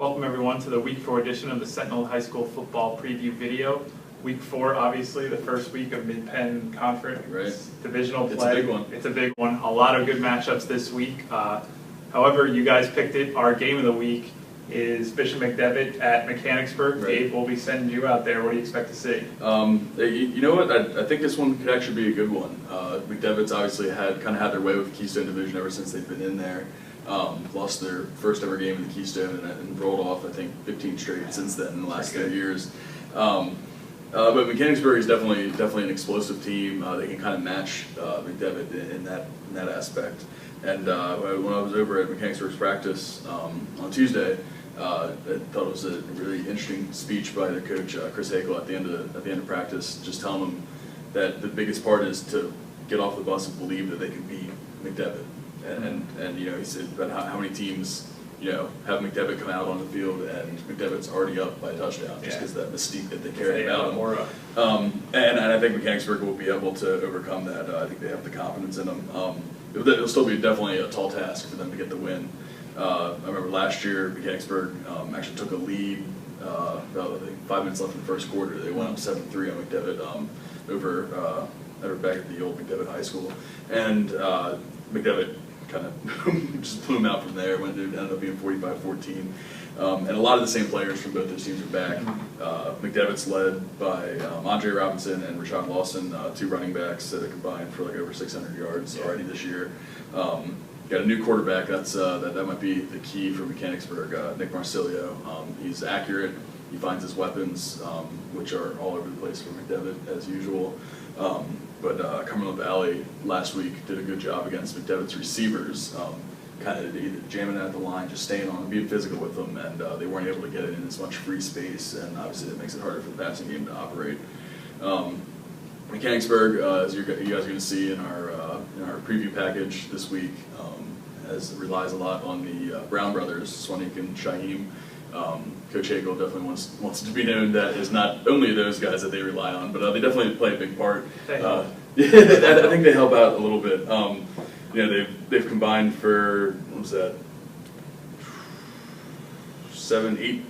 Welcome everyone to the Week 4 edition of the Sentinel High School Football Preview video. Week 4, obviously, the first week of Mid-Penn Conference Divisional play. It's a big one. It's a big one. A lot of good matchups this week. However, you guys picked it. Our game of the week is Bishop McDevitt at Mechanicsburg. Right. Dave, we'll be sending you out there. What do you expect to see? You know what? I think this one could actually be a good one. McDevitt's obviously had their way with the Keystone Division ever since they've been in there. Lost their first ever game in the Keystone and rolled off, I think, 15 straight since then in the last 3 years. But Mechanicsburg is definitely an explosive team. They can kind of match McDevitt in that aspect. And when I was over at Mechanicsburg's practice on Tuesday, I thought it was a really interesting speech by their coach Chris Hakel at the end of practice, just telling them that the biggest part is to get off the bus and believe that they can beat McDevitt. And you know, he said about how many teams have McDevitt come out on the field and McDevitt's already up by a touchdown just because that mystique that they carry about them. And I think Mechanicsburg will be able to overcome that. I think they have the confidence in them. It'll still be definitely a tall task for them to get the win. I remember last year Mechanicsburg actually took a lead about 5 minutes left in the first quarter. They went up 7-3 on McDevitt over back at the old McDevitt High School, and McDevitt kind of just blew them out from there. Ended up being 45-14, and a lot of the same players from both those teams are back. McDevitt's led by Andre Robinson and Rashad Lawson, 2 running backs that have combined for like over 600 yards already this year. Got a new quarterback. That might be the key for Mechanicsburg. Nick Marsilio. He's accurate. He finds his weapons, which are all over the place for McDevitt as usual. But Carlisle Valley last week did a good job against McDevitt's receivers, kind of either jamming at the line, just staying on, being physical with them, and they weren't able to get it in as much free space, and obviously it makes it harder for the passing game to operate. Mechanicsburg, as you guys are going to see in our preview package this week, as it relies a lot on the Brown brothers, Swanik and Shaheem. Coach Hakel definitely wants to be known that it's not only those guys that they rely on, but they definitely play a big part. I think they help out a little bit. They've combined for, what was that, 7, 8,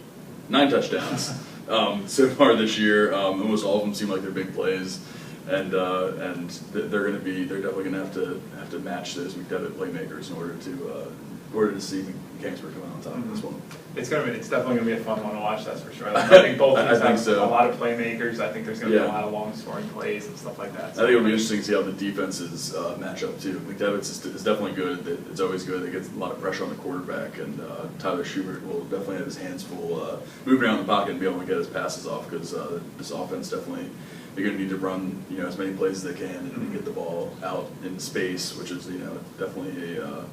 9 touchdowns so far this year. Almost all of them seem like they're big plays, and they're definitely going to have to match those McDevitt playmakers in order to see Mechanicsburg come out on top of this one. It's definitely going to be a fun one to watch, that's for sure. I think both teams have a lot of playmakers. I think there's going to be a lot of long scoring plays and stuff like that. So I think it'll be interesting to see how the defenses match up too. McDevitt's is definitely good. It's always good. They get a lot of pressure on the quarterback, and Tyler Schubert will definitely have his hands full moving around the pocket and be able to get his passes off, because this offense definitely, they're going to need to run as many plays as they can and get the ball out in space, which is definitely a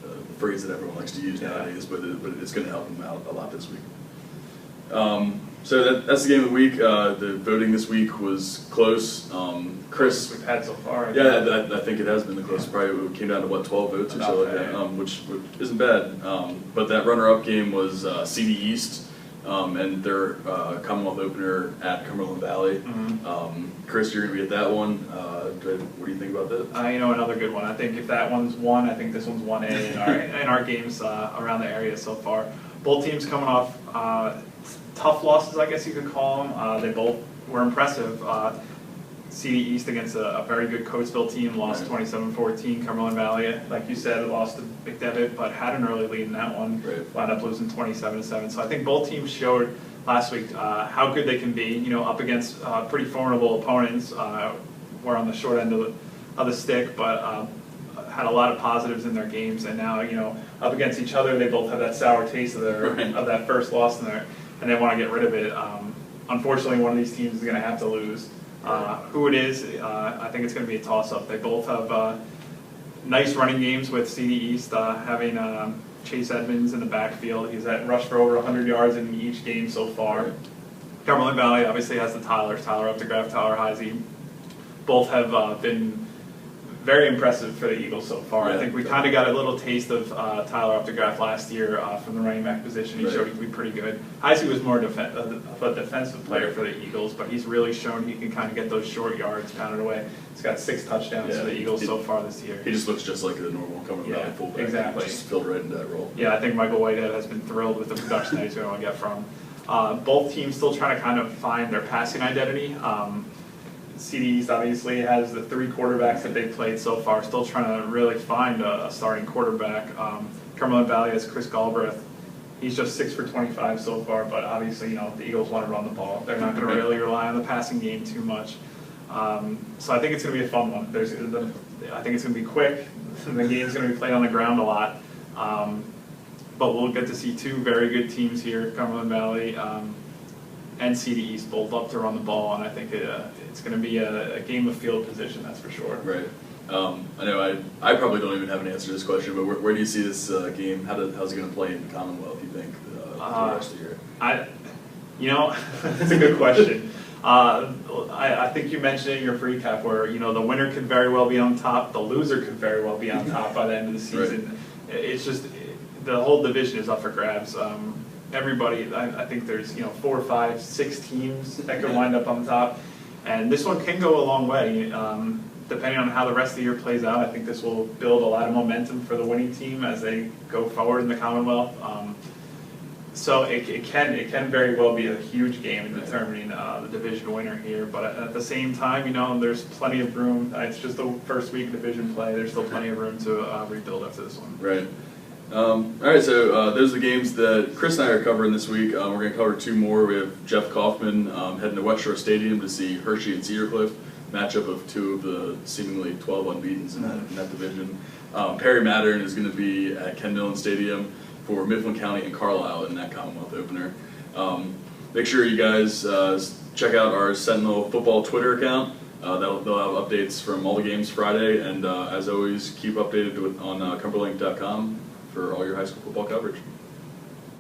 the phrase that everyone likes to use nowadays, but it's going to help them out a lot this week. So that's the game of the week. The voting this week was close. Chris, we've had so far. I think it has been the closest. Probably it came down to 12 votes or so like that, which isn't bad. But that runner-up game was CD East. And their Commonwealth opener at Cumberland Valley. Chris, you're going to be at that one. What do you think about that? Another good one. I think if that one's 1, I think this one's 1A in our games around the area so far. Both teams coming off tough losses, I guess you could call them. They both were impressive. CD East against a very good Coatesville team, lost 27-14. Cumberland Valley, like you said, lost to McDevitt, but had an early lead in that one. Wound up losing 27-7. So I think both teams showed last week how good they can be. Up against pretty formidable opponents. Were on the short end of the stick, but had a lot of positives in their games. And now, up against each other, they both have that sour taste of that first loss in there, and they want to get rid of it. Unfortunately, one of these teams is going to have to lose. Who it is, I think it's going to be a toss-up. They both have nice running games, with CD East having Chase Edmonds in the backfield. He's at rush for over 100 yards in each game so far. Cumberland Valley obviously has the Tyler Updegraff, Tyler Heisey. Both have been very impressive for the Eagles so far. Yeah, I think we kind of got a little taste of Tyler Updegraff last year from the running back position. He showed he could be pretty good. Heisey was more of a defensive player for the Eagles, but he's really shown he can kind of get those short yards pounded away. He's got 6 touchdowns for the Eagles so far this year. He just looks just like the normal coming out fullback. Exactly. Just filled right into that role. Yeah, I think Michael Whitehead has been thrilled with the production that he's going to get from. Both teams still trying to kind of find their passing identity. CD East obviously has the 3 quarterbacks that they've played so far, still trying to really find a starting quarterback. Cumberland Valley has Chris Galbraith. He's just 6 for 25 so far, but obviously, the Eagles want to run the ball. They're not going to really rely on the passing game too much. So I think it's going to be a fun one. I think it's going to be quick. The game's going to be played on the ground a lot. But we'll get to see 2 very good teams here, Cumberland Valley and CD East, both up to run the ball, and I think it's going to be a game of field position, that's for sure. Right. I know I probably don't even have an answer to this question, but where do you see this game? How's it going to play in Commonwealth, you think, the rest of the year? It's a good question. I think you mentioned it in your recap where, the winner could very well be on top, the loser could very well be on top by the end of the season. Right. It's just, the whole division is up for grabs. Everybody, I think there's 4, 5, 6 teams that could wind up on top, and this one can go a long way. Depending on how the rest of the year plays out, I think this will build a lot of momentum for the winning team as they go forward in the Commonwealth. So it can very well be a huge game in determining the division winner here, but at the same time, there's plenty of room. It's just the first week of division play. There's still plenty of room to rebuild after this one. Right. All right, so those are the games that Chris and I are covering this week. We're going to cover 2 more. We have Jeff Kaufman heading to West Shore Stadium to see Hershey and Cedar Cliff, matchup of 2 of the seemingly 12 unbeatens in that division. Perry Mattern is going to be at Ken Millen Stadium for Mifflin County and Carlisle in that Commonwealth opener. Make sure you guys check out our Sentinel football Twitter account. They'll have updates from all the games Friday, and as always, keep updated on cumberlink.com for all your high school football coverage.